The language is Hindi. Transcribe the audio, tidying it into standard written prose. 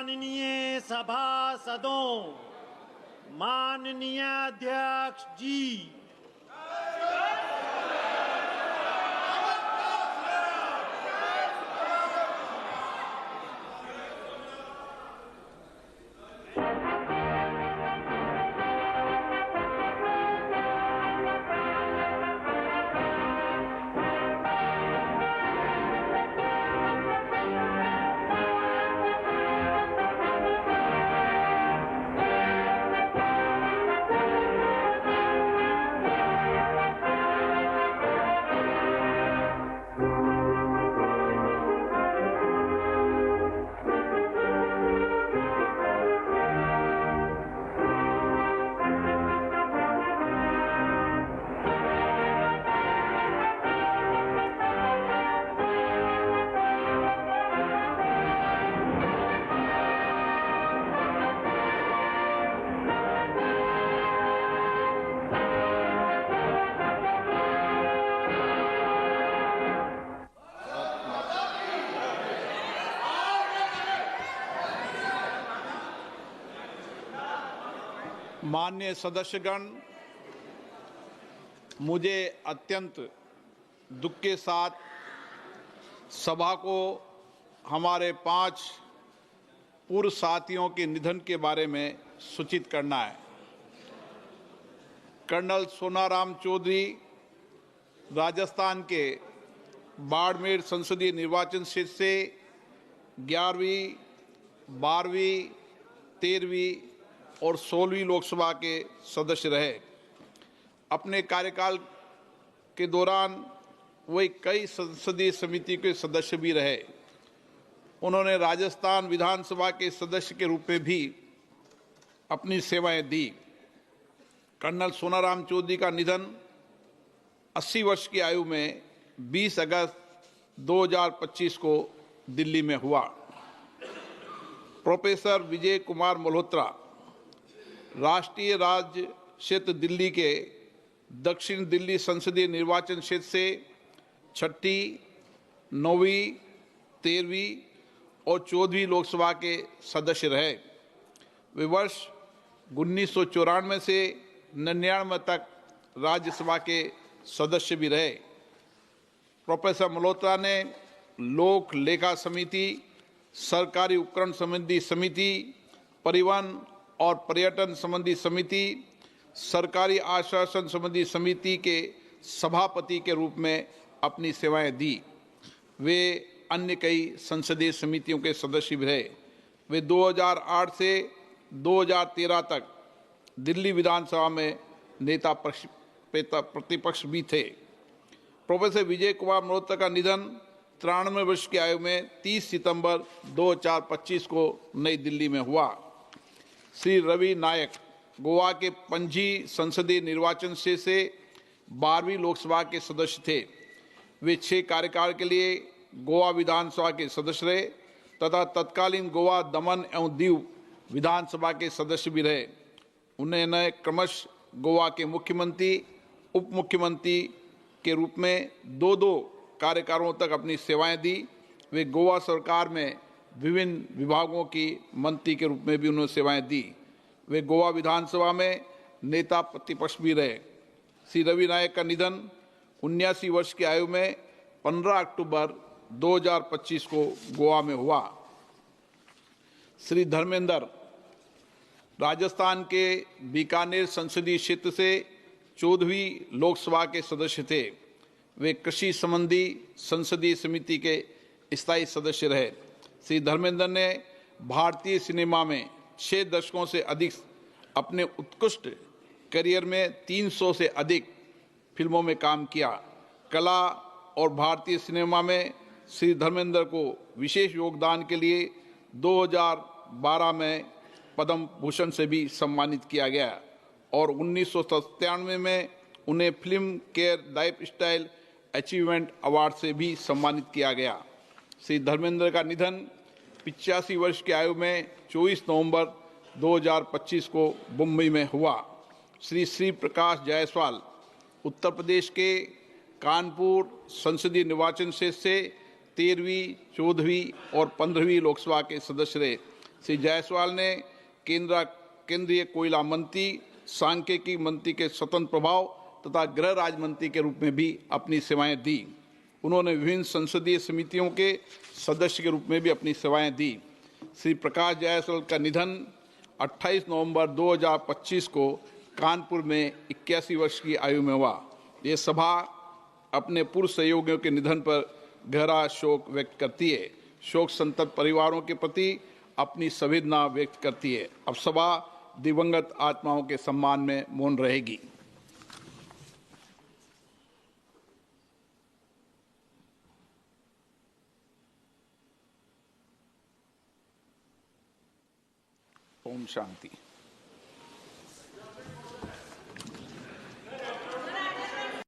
माननीय सभासदों, माननीय अध्यक्ष जी, माननीय सदस्यगण, मुझे अत्यंत दुख के साथ सभा को हमारे 5 पूर्व साथियों के निधन के बारे में सूचित करना है। कर्नल सोनाराम चौधरी राजस्थान के बाड़मेर संसदीय निर्वाचन क्षेत्र से 11वीं, 12वीं, 13वीं और 16वीं लोकसभा के सदस्य रहे। अपने कार्यकाल के दौरान वे कई संसदीय समिति के सदस्य भी रहे। उन्होंने राजस्थान विधानसभा के सदस्य के रूप में भी अपनी सेवाएं दी। कर्नल सोनाराम चौधरी का निधन 80 वर्ष की आयु में 20 अगस्त 2025 को दिल्ली में हुआ। प्रोफेसर विजय कुमार मल्होत्रा राष्ट्रीय राज्य क्षेत्र दिल्ली के दक्षिण दिल्ली संसदीय निर्वाचन क्षेत्र से 6ठी, 9वीं, 13वीं और 14वीं लोकसभा के सदस्य रहे। वे वर्ष 1994 से 99 तक राज्यसभा के सदस्य भी रहे। प्रोफेसर मल्होत्रा ने लोक लेखा समिति, सरकारी उपकरण संबंधी समिति, परिवहन और पर्यटन संबंधी समिति, सरकारी आश्वासन संबंधी समिति के सभापति के रूप में अपनी सेवाएं दी। वे अन्य कई संसदीय समितियों के सदस्य भी रहे। वे 2008 से 2013 तक दिल्ली विधानसभा में नेता प्रतिपक्ष भी थे। प्रोफेसर विजय कुमार मल्होत्रा का निधन 93 वर्ष की आयु में 30 सितंबर 2025 को नई दिल्ली में हुआ। श्री रवि नायक गोवा के पणजी संसदीय निर्वाचन क्षेत्र से 12वीं लोकसभा के सदस्य थे। वे 6 कार्यकाल के लिए गोवा विधानसभा के सदस्य रहे तथा तत्कालीन गोवा, दमन एवं दीव विधानसभा के सदस्य भी रहे। उन्होंने क्रमशः गोवा के मुख्यमंत्री, उप मुख्यमंत्री के रूप में 2 कार्यकालों तक अपनी सेवाएं दी। वे गोवा सरकार में विभिन्न विभागों की मंत्री के रूप में भी उन्होंने सेवाएं दी। वे गोवा विधानसभा में नेता प्रतिपक्ष भी रहे। श्री रवि नायक का निधन 79 वर्ष की आयु में 15 अक्टूबर 2025 को गोवा में हुआ। श्री धर्मेंद्र राजस्थान के बीकानेर संसदीय क्षेत्र से 14वीं लोकसभा के सदस्य थे। वे कृषि संबंधी संसदीय समिति के स्थायी सदस्य रहे। श्री धर्मेंद्र ने भारतीय सिनेमा में 6 दशकों से अधिक अपने उत्कृष्ट करियर में 300 से अधिक फिल्मों में काम किया। कला और भारतीय सिनेमा में श्री धर्मेंद्र को विशेष योगदान के लिए 2012 में पद्म भूषण से भी सम्मानित किया गया और 1997 में उन्हें film care life style achievement award से भी सम्मानित किया गया। श्री धर्मेंद्र का निधन 85 वर्ष की आयु में 24 नवंबर 2025 को मुंबई में हुआ। श्री प्रकाश जायसवाल उत्तर प्रदेश के कानपुर संसदीय निर्वाचन क्षेत्र से 13वीं, 14वीं और 15वीं लोकसभा के सदस्य रहे। श्री जायसवाल ने केंद्रीय कोयला मंत्री, सांख्यिकी मंत्री के स्वतंत्र प्रभाव तथा गृह राज्य मंत्री के रूप में भी अपनी सेवाएं दी। उन्होंने विभिन्न संसदीय समितियों के सदस्य के रूप में भी अपनी सेवाएं दी। श्री प्रकाश जायसवाल का निधन 28 नवंबर 2025 को कानपुर में 81 वर्ष की आयु में हुआ। ये सभा अपने पूर्व सहयोगियों के निधन पर गहरा शोक व्यक्त करती है। शोक संतप्त परिवारों के प्रति अपनी संवेदना व्यक्त करती है। अब सभा दिवंगत आत्माओं के सम्मान में मौन रहेगी। ओम शांति।